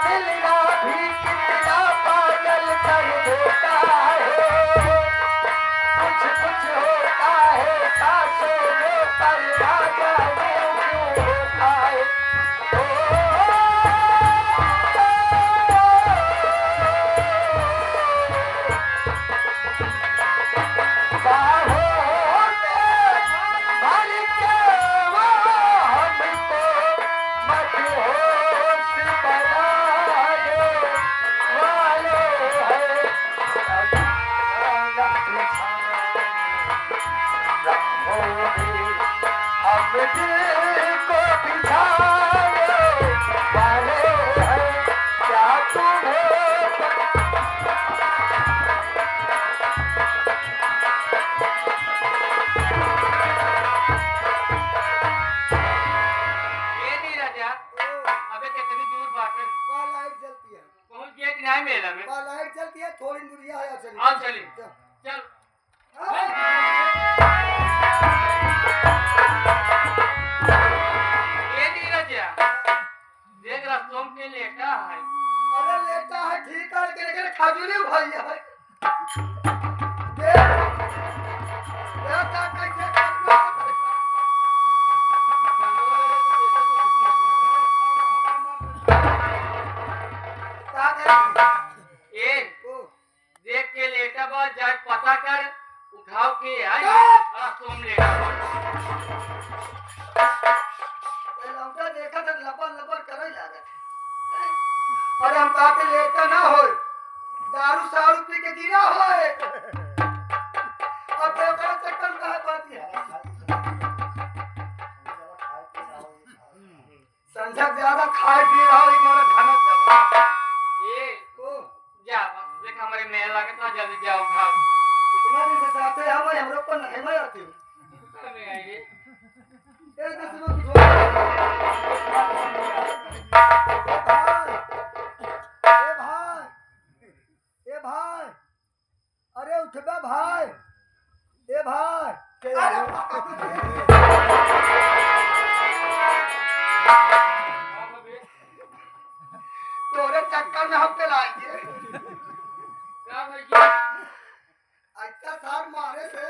मिलना भी कितना पागल कर देता है। कुछ कुछ होता है सांसों में पर ना जाने क्यों होता है। लाइट जलती है थोड़ी दूरिया है चलिए चल देख रस्तों के लेटा है। अरे लेटा है ठीक है लेकिन खजूरी भाई है देख कैसे देख के लेटा बा जाके पता कर उठाव के आई तुम लेटा लौटा देखा तो लपड़ लपड़ करे जागा। अरे हम कहा के लेटा ना हो दारू सारू पी के गिरा हो अब बेटा चक्कर का बात है संझा ज्यादा खाए पी रहा हो एक मोरा खाना दबा जा देख हमारे मेल लगे तो जल्दी जाओ उठाओ। इतना दिन से साथ है हम लोग पर नहीं मैं आती हूँ ए भाई अरे उठ बे भाई ए भाई तोरे चक्कर में हम पे लाएंगे अच्छा सार मारे से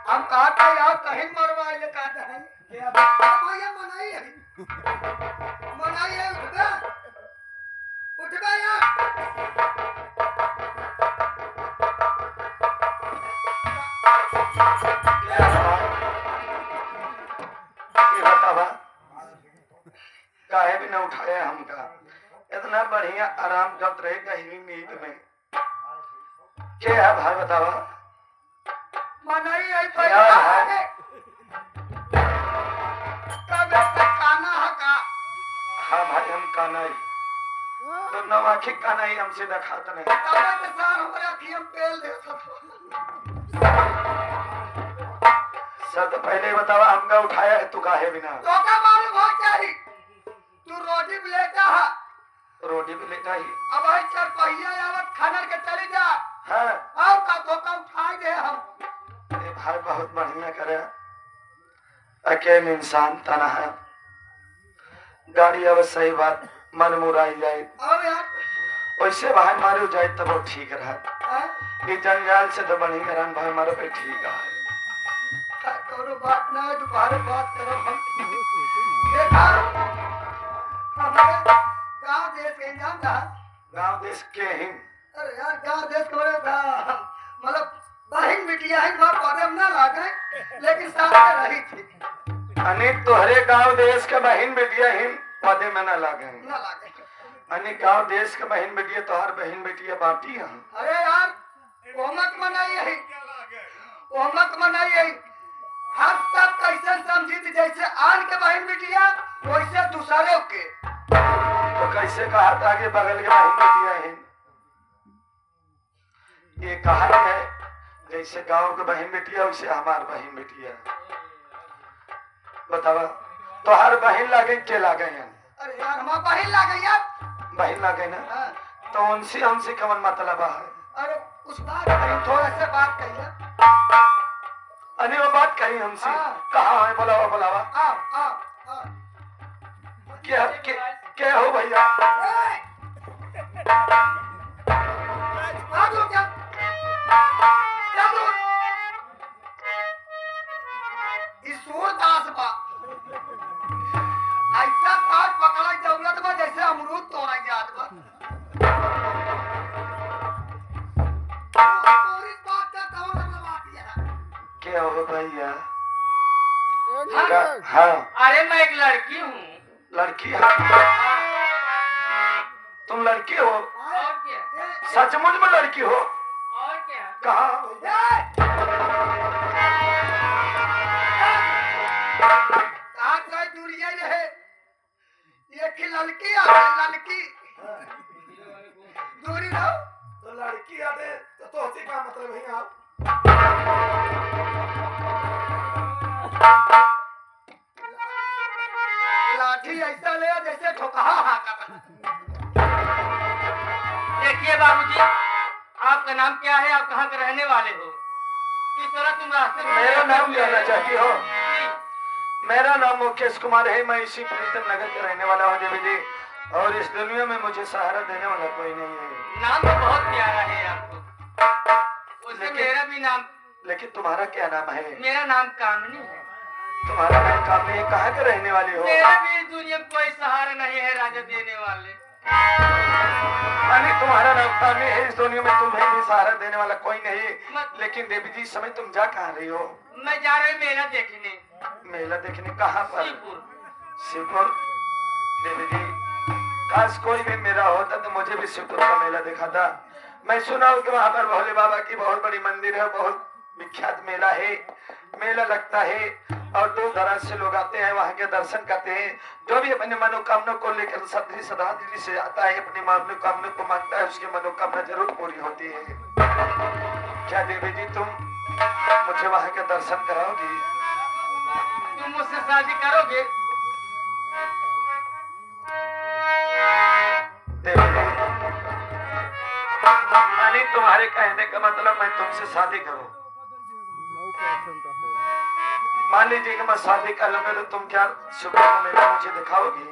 हम कहते यार कहीं मरवाए ले कहते हैं भैया मनाई है उठ बे यार काहे भी न उठाए हमका इतना बढ़िया आराम करत रहे कहीं नींद में क्या है भाई बतावा मनाई है हाँ भाई हम कानाई तो नवाखी कानाई हमसे दिखात नहीं सर तो पहले बतावा हमका उठाया है तू काहे बिना तू रोटी भी लेता है रोटी भी लेता ही अब आई चार पहिया आवत खाना के चली जा हाँ आओ का धोखा उठाए दे हम ये भाई बहुत बढ़िया करे अकेले इंसान तना है गाड़ी अब सही बात मन मुराई जाए और यार वैसे भाई मारे जाए तब वो ठीक रहा ये जंजाल से तो बढ़िया राम भाई मारे पे ठीक है करो बात ना दोबारा बात करो हम देखा हमारे गांव देश के इंसान था गांव देश के ही अरे यार गांव देश के बड़े था मतलब बहन बिटिया है वहाँ पौधे में ना लागे लेकिन साथ में रही थी अनेक तोहरे गांव देश के बहन बेटिया ही पौधे में न लागे ना लागे अनेक गांव देश के बहन बेटिया तोहर बहन बेटिया बाटी है अरे यार ओमक मनाई है ओमक मनाई है हर सब कैसे समझी थी जैसे आन के बहन बिटिया वैसे दूसरे के तो कैसे कहा था कि बगल के बहन बेटिया है ये कहा है जैसे गांव के बहन बेटिया वैसे हमार बहन बेटिया बतावा तो हर बहन लागे के लागे हैं अरे यार हमार बहन लागे यार बहन लागे ना हाँ। तो उनसे हमसे कमन मतलब है अरे कुछ बात कही थोड़ा सा बात कही अने वो बात कही हमसे। हाँ। कहाँ है? बुलावा बुलावा। आओ आओ आओ। क्या हो भैया? आ दो क्या? क्या दो? ईश्वर दास बा। ऐसा काट पकड़ा जरूरत बा जैसे अमरूद तोड़ा जात बा। पूरी बात का कौन लगवाती है? क्या हो भैया? हाँ, हाँ अरे मैं एक लड़की हूँ। लड़की? हाँ तुम लड़की हो? और क्या? सचमुच में लड़की हो? और क्या? कहाँ? दूरिया रहे ये की लड़की आ गई, लड़की दूरी रहो। तो लड़की आते तो उसी का मतलब है आप। लाठी ऐसा ले जैसे ठोकहा हाका। देखिए बाबूजी, आपका नाम क्या है? आप कहाँ के रहने वाले हो? किस तरह तुम रास्ते में? मेरा नाम जानना चाहती हो? जी। मेरा नाम मुकेश कुमार है। मैं इसी प्रीतम नगर के रहने वाला हूँ देवी जी। और इस दुनिया में मुझे सहारा देने वाला कोई नहीं है। नाम तो बहुत प्यारा है आपको। उससे मेरा भी नाम। लेकिन तुम्हारा क्या नाम है? मेरा नाम कामिनी है। तुम्हारा नाम कामिनी है। कहाँ के रहने वाले हो? मेरा भी इस दुनिया में कोई सहारा नहीं है राजा देने वाले। अरे तुम्हारा नाम कामिनी है। इस दुनिया में तुम्हें भी सहारा देने वाला कोई नहीं। लेकिन देवी जी इस समय तुम जा कहाँ रही हो? मैं जा रही हूँ मेला देखने। मेला देखने? कहाँ पर? शिवपुर। शिवपुर? देवी जी काश कोई भी मेरा होता तो मुझे भी शिवपुर का मेला दिखाता। मैं सुना हूँ कि वहाँ पर भोले बाबा की बहुत बड़ी मंदिर है, बहुत विख्यात मेला है। मेला लगता है और दूर दराज से लोग आते हैं, वहाँ के दर्शन करते हैं। जो भी अपने मनोकामना को लेकर श्रद्धा से आता है, अपनी मनोकामना को मांगता है, उसकी मनोकामना जरूर पूरी होती है। क्या देवी जी तुम मुझे वहाँ के दर्शन कराओगी? तुम मुझसे शादी करोगे? देवी जी मानी तुम्हारे कहने का मतलब मैं तुमसे शादी करूं। मान लीजिए कि मैं शादी कर लूंगा तो तुम क्या सुबह को मेला मुझे दिखाओगी?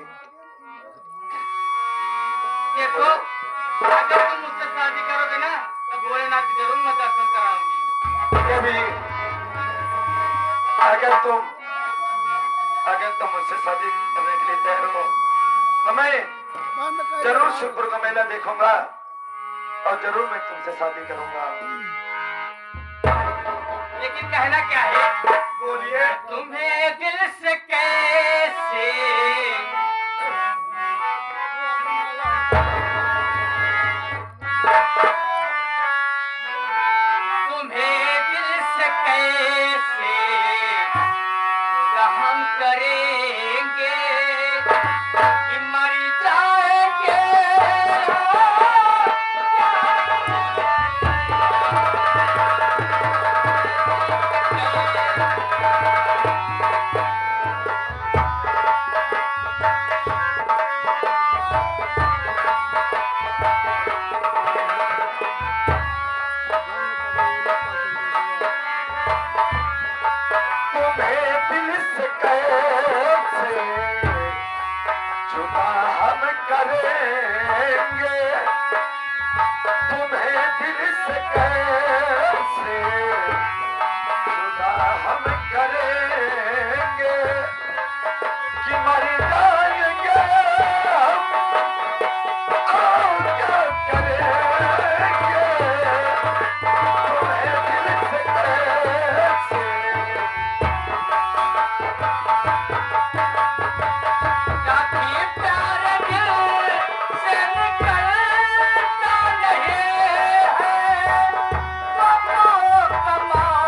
देखो, अगर तुम मुझसे शादी करोगे ना तो भोलेनाथ की जरूर मैं दर्शन कराऊंगी। देवी अगर तुम मुझसे शादी करने के लिए तैयार हो तो मैं जरूर शिवपुर का मेला देखूंगा और जरूर मैं तुमसे शादी करूंगा। लेकिन कहना क्या है? बोलिए। तुम्हें दिल से कैसे हम करेंगे कि मर जाएंगे। Come on!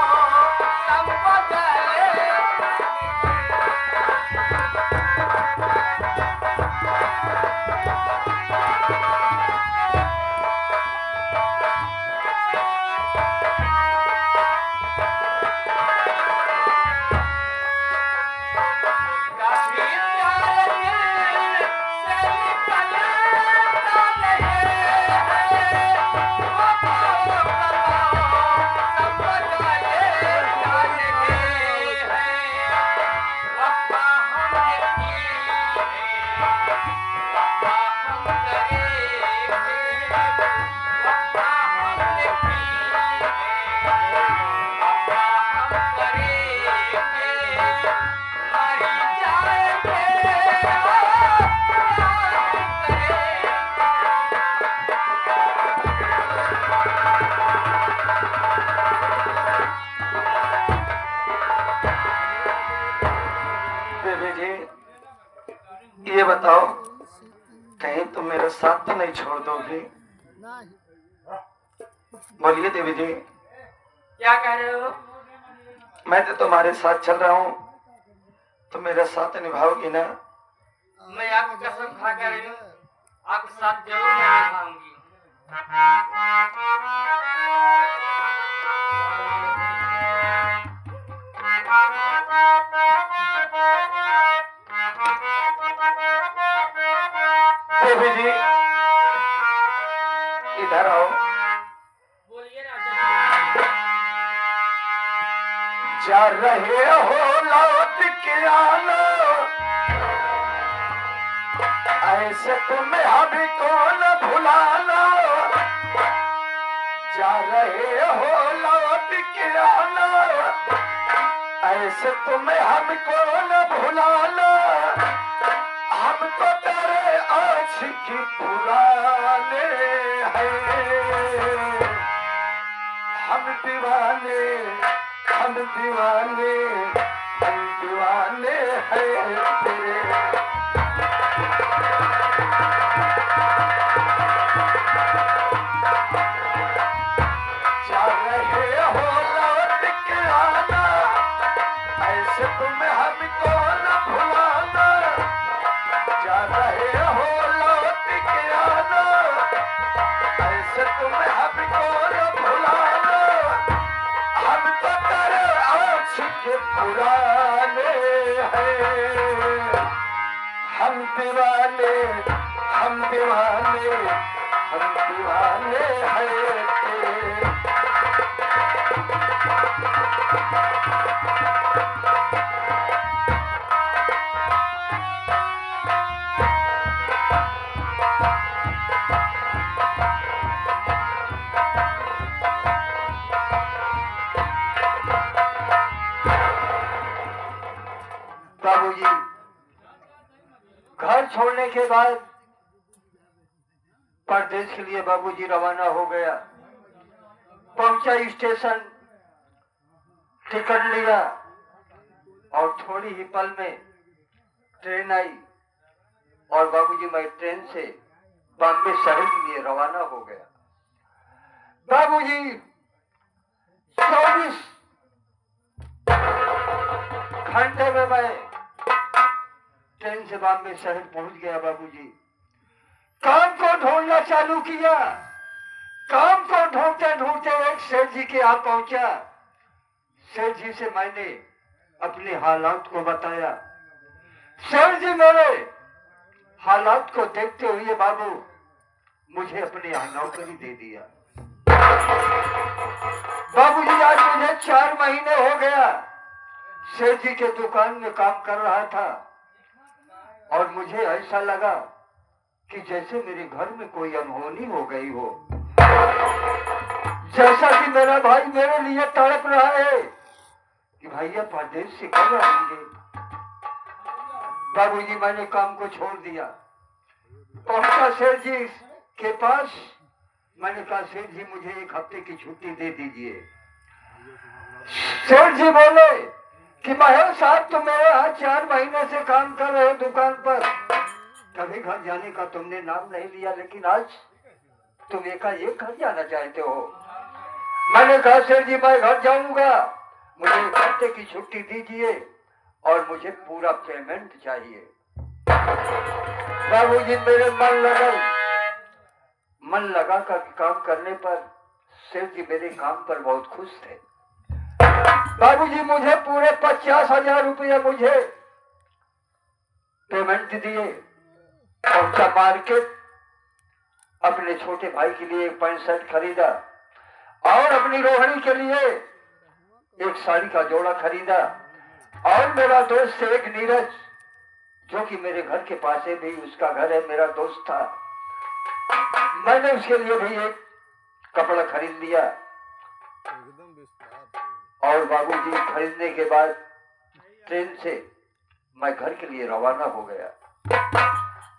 बाबूजी, ये बताओ कहीं तुम मेरा साथ तो नहीं छोड़ दोगे? बोलिए देवी जी। क्या कह रहे हो? मैं तो तुम्हारे साथ चल रहा हूँ, तुम मेरा साथ निभाओगी ना? मैं आपकी कसम खा कर रही हूँ, आपके साथ जरूर मैं निभाऊंगी। देवी जी इधर आओ। बोलिए राजा। जा रहे हो लौट के आना, ऐसे तुम्हें अभी को न भुलाना। जा रहे हो लौट के आना, ऐसे तुम्हें हमको न भुलाना। हम तो तेरे आशिकी पुराने हैं, हम दीवाने, हम दीवाने, हम दीवाने हैं तेरे। जा रहे हो लौट के आना, ऐसे तुम्हें हमको न भुलाना। जा रहे हो लौट के आना, ऐसे तुम्हें हमको न भुलाना। हम तो तेरे आशिक पुराने हैं, हम दीवाने, हम दीवाने, हम दीवाने हैं तेरे। बाबूजी घर छोड़ने के बाद परदेश के लिए बाबूजी रवाना हो गया। पहुंचा स्टेशन, टिकट लिया और थोड़ी ही पल में ट्रेन आई और बाबूजी मैं ट्रेन से बॉम्बे शहर के लिए रवाना हो गया। बाबूजी 24 घंटे में मैं ट्रेन से बॉम्बे शहर पहुंच गया। बाबूजी काम को ढूंढना चालू किया, काम को ढूंढते ढूंढते एक सेठ जी के यहाँ पहुंचा। सेठ जी से मैंने अपने हालात को बताया। सेठ जी मेरे हालात को देखते हुए बाबू मुझे अपने यहाँ नौकरी दे दिया। बाबूजी आज मुझे 4 महीने हो गया सेठ जी के दुकान में काम कर रहा था और मुझे ऐसा लगा कि जैसे मेरे घर में कोई अनहोनी हो गई हो, जैसा कि मेरा भाई मेरे लिए तड़प रहा है कि भैया परदेश से कब आएंगे। बाबूजी मैंने काम को छोड़ दिया, पहुंचा सेठ जी के पास। मैंने कहा सेठ जी मुझे 1 हफ्ते की छुट्टी दे दीजिए। सेठ जी बोले कि महेश साहब तुम मेरे यहाँ 4 महीने से काम कर रहे हो दुकान पर, कभी घर जाने का तुमने नाम नहीं लिया, लेकिन आज तुम एकाएक घर जाना चाहते हो। मैंने कहा सेठ जी मैं घर जाऊंगा, मुझे 1 हफ्ते की छुट्टी दीजिए और मुझे पूरा पेमेंट चाहिए। बाबूजी मेरे मन लगा कर काम करने पर सेठ जी मेरे काम पर बहुत खुश थे। बाबूजी मुझे पूरे 50,000 रुपये मुझे पेमेंट दिए। पहुंचा मार्केट, अपने छोटे भाई के लिए एक पैंट शर्ट खरीदा और अपनी रोहिणी के लिए एक साड़ी का जोड़ा खरीदा। और मेरा दोस्त एक नीरज जो कि मेरे घर के पास है, भी उसका घर है, मेरा दोस्त था, मैंने उसके लिए भी एक कपड़ा खरीद लिया। और बाबूजी खरीदने के बाद ट्रेन से मैं घर के लिए रवाना हो गया।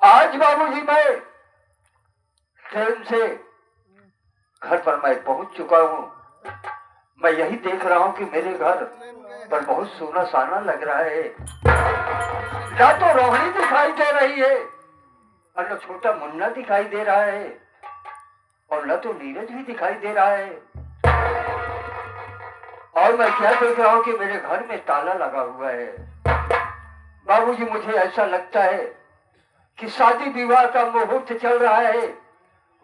आज बाबूजी मैं ट्रेन से घर पर मैं पहुंच चुका हूं। मैं यही देख रहा हूं कि मेरे घर पर बहुत सोना साना लग रहा है, ना तो रोहिणी दिखाई दे रही है और न छोटा मुन्ना दिखाई दे रहा है और न तो नीरज भी दिखाई दे रहा है। और मैं क्या देख रहा हूं कि मेरे घर में ताला लगा हुआ है। बाबूजी, मुझे ऐसा लगता है कि शादी विवाह का मुहूर्त चल रहा है।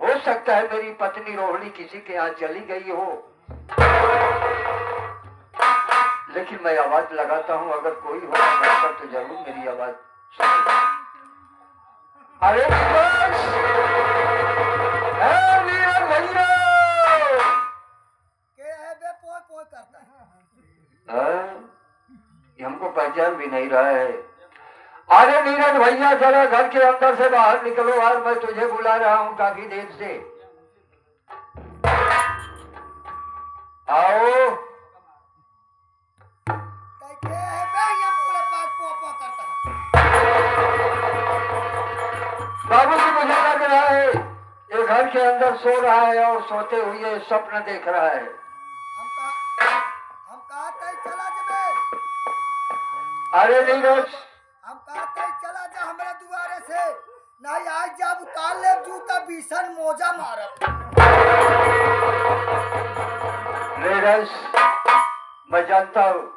हो सकता है मेरी पत्नी रोहिणी किसी के यहाँ चली गई हो, लेकिन मैं आवाज लगाता हूँ, अगर कोई होगा घर पर तो जरूर मेरी आवाज सुनेगा। अरे नीरज! ए नीरज भैया! के है बे पोय पोय करता है? हाँ? ये हमको पहचान भी नहीं रहा है। अरे नीरज भैया, जरा घर के अंदर से बाहर निकलो यार, मैं तुझे बुला रहा हूँ काफी देर से। आओ। के है बे ये पूरे पास पो पो करता है? बाबूजी, मुझे लग रहा है ये घर के अंदर सो रहा है और सोते हुए स्वप्न देख रहा है। हम कहा तय चला जबे? अरे नीरज, हम कहा तय चला जा हमरा दुआरे से, नहीं आज जब उतार ले जूता बीसन मोजा मारब। नीरज, मैं जानता हूँ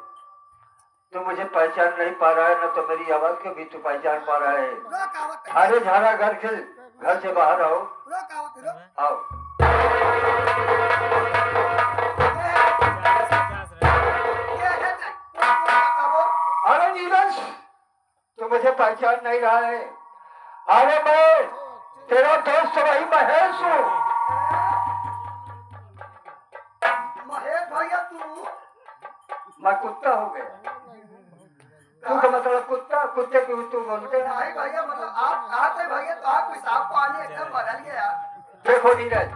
तू मुझे पहचान नहीं पा रहा है, न तो मेरी आवाज को भी तू पहचान पा रहा है। रोक आवत है। अरे झाड़ा घर से बाहर आओ। रोक आवत है, रोक। आओ। के है तय? पो पो करता वो? अरे नीरज, तू मुझे पहचान नहीं रहा है। अरे मैं तेरा दोस्त वही महेश हूँ। महेश भैया तू? मैं कुत्ता हो गया। तू का मतलब कुत्ता, कुत्ते को तू बोलते हैं। नहीं भैया, मतलब आप आते भैया तो आप पेशाब पानी एकदम बदल गया। देखो नीरज,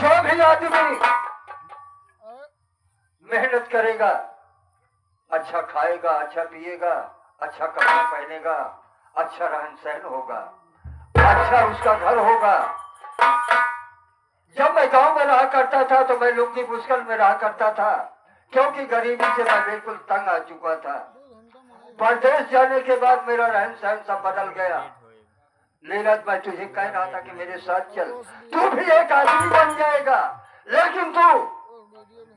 जो भी आदमी मेहनत करेगा, अच्छा खाएगा, अच्छा पिएगा, अच्छा कपड़ा पहनेगा, अच्छा रहन सहन होगा, अच्छा उसका घर होगा। जब मैं गांव में रहा करता था तो मैं लुंगी मुश्किल में रहा करता था, क्योंकि गरीबी से मैं बिल्कुल तंग आ चुका था। परदेश जाने के बाद मेरा रहन सहन सब बदल गया। नीरज, मैं तुझे कह रहा था कि मेरे साथ चल, तू भी एक आदमी बन जाएगा, लेकिन तू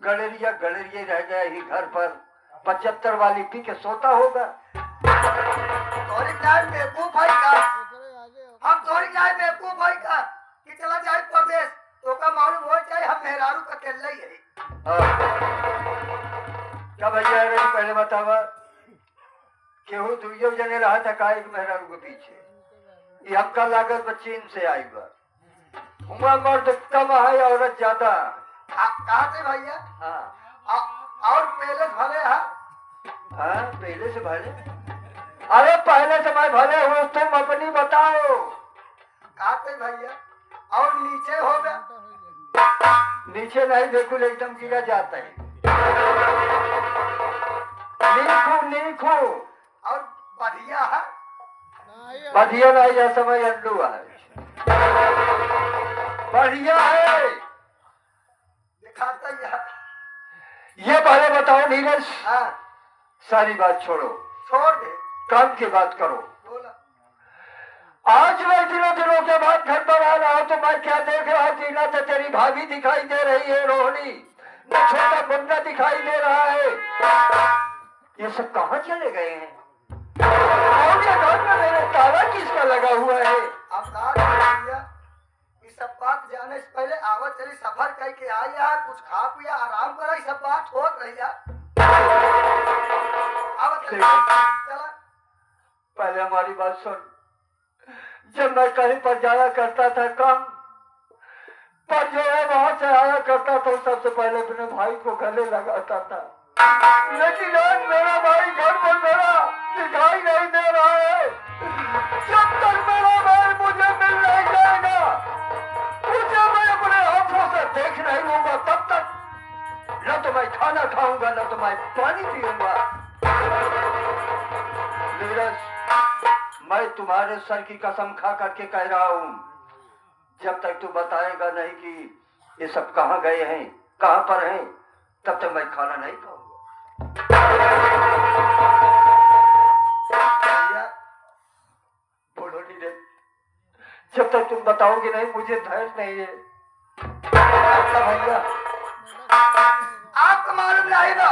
गलेरिया गलेरिया रह गया ही घर पर, 75 वाली पी के सोता होगा। तोरी जाए बेवकूफ भाई का, हम तोरी जाए बेवकूफ भाई का कि चला जाए परदेश, तो का मालूम हो जाए हम मेहरारू का केल्ला ही है। क्या भैया रही पहले बतावा, केहू दुइयो जने रहा था का एक मेहरारू के पीछे। ये हमका लागत चीन से आई बा। हुआ मर्द कम है, औरत ज्यादा। कहा थे भैया? हाँ। और पहले भले है? हाँ, पहले से भले। अरे पहले से मैं भले हूँ, तुम अपनी बताओ। कहा थे भैया? और नीचे हो गया? नीचे नहीं, बिल्कुल एकदम गिरा जाता है। नीखू नीखू। और बढ़िया है? बढ़िया नहीं है, समय अंडू है। बढ़िया है। दिखाता ही है। ये पहले बताओ नीरज, हाँ, सारी बात छोड़ो, छोड़ दे, काम की बात करो। बोला। आज मैं दिनों के बाद घर पर आ रहा हूं तो मैं क्या देख रहा हूँ कि ना तो तेरी भाभी दिखाई दे रही है रोहिणी, न छोटा मुन्ना दिखाई दे रहा है। ये सब कहाँ चले गए हैं? और ये घर में मेरे ताला किसका लगा हुआ है? अब कहा भैया, ये सब बात जाने से पहले आवत चली सफर करके आई यार, कुछ खा पिया आराम करा, ये सब बात हो रही है। आवत चली चला। पहले हमारी बात सुन। जब मैं कहीं पर जाया करता था काम पर, जो है वहां से आया करता था, सबसे पहले अपने भाई को गले लगाता था। लेकिन आज मेरा भाई घर पर मेरा दिखाई नहीं दे रहा है। जब तक मेरा भाई मुझे मिल नहीं जाएगा, मुझे मैं अपने आंखों से देख नहीं लूंगा, तब तक न तो मैं खाना खाऊंगा, न तो मैं पानी पीऊंगा। नीरज, मैं तुम्हारे सर की कसम खा करके कह रहा हूं, जब तक तू बताएगा नहीं कि ये सब कहाँ गए हैं, कहाँ पर हैं, तब तक मैं खाना नहीं खाऊंगा। जब तक तुम बताओगे नहीं मुझे धैर्य नहीं है। अच्छा भैया, आपको मालूम नहीं ना,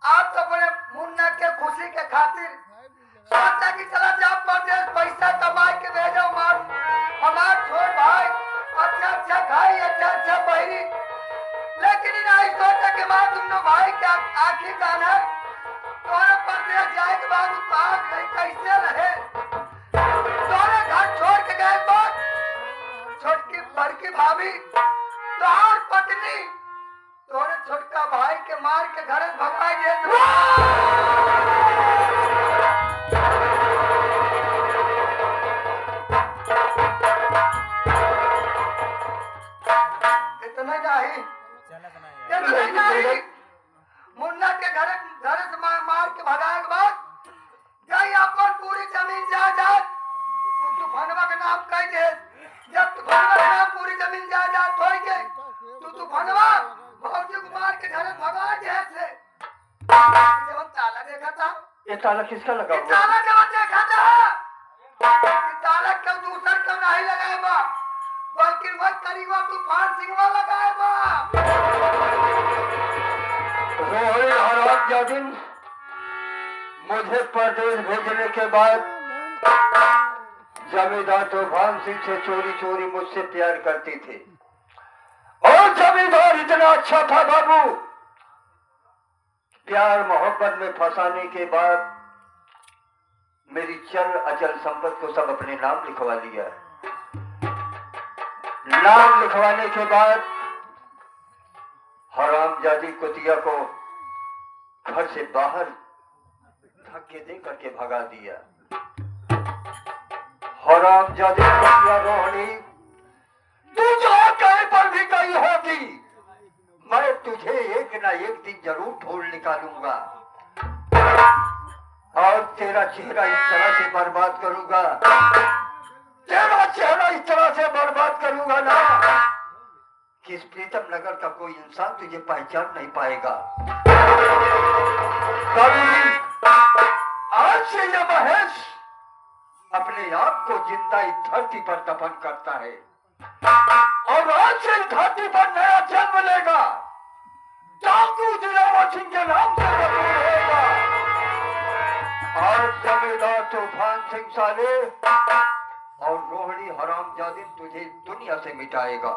आप तो बड़े मुन्ना के खुशी के खातिर सोचा कि चला जाओ परदेश पैसा कमा के भेजो मार हमार छोड़ भाई अच्छा अच्छा खाई अच्छा अच्छा बहरी, लेकिन नहीं सोचा कि माँ दोनों भाई क्या आखिर गाना तोरे परदेश जाए के बाद कैसे रहे, तोरे घर छोड़ के गए बात छोटकी बड़की भाभी तो और पत्नी तोरे छोटका भाई के मार के घर भगाई दे। इतना नहीं मुन्ना के घर से मार के भगाए के बाद गई अपन पूरी जमीन जायदाद तूफानवा के नाम कह दे, जब तूफानवा के नाम पूरी जमीन जायदाद हो गई तूफानवा भौजी को मार के घर भगा जैसे जब ताला देखा था। ये ताला किसका लगा हुआ? ताला जब देखा था ताला क्यों दूसरा क्यों नहीं लगाए बा, बल्कि वह करीबा तूफान सिंहवा लगाए बा। रोहड़ी हराम जादिन मुझे परदेश भेजने के बाद जमींदार तूफान सिंह से चोरी चोरी मुझसे प्यार करती थी और जमींदार इतना अच्छा था बाबू, प्यार मोहब्बत में फंसाने के बाद मेरी चल अचल संपत्ति को सब अपने नाम लिखवा लिया। नाम लिखवाने के बाद हरामजादी कुतिया को घर से बाहर धक्के दे करके भगा दिया। हरामजादी कुतिया रोहिणी, तू जहाँ कहीं पर भी गई होगी मैं तुझे एक ना एक दिन जरूर ढूंढ निकालूंगा और तेरा चेहरा इस तरह से बर्बाद करूंगा, तेरा चेहरा इस तरह से बर्बाद करूंगा ना कि इस प्रीतम नगर का कोई इंसान तुझे पहचान नहीं पाएगा। कभी आज से यह महेश अपने आप को जिंदा इस धरती पर दफन करता है और आज से इस धरती पर नया जन्म लेगा, डाकू दिलावर सिंह के नाम से मशहूर होगा और जमींदार तूफान सिंह साले और रोहिणी हरामजादी तुझे दुनिया से मिटाएगा।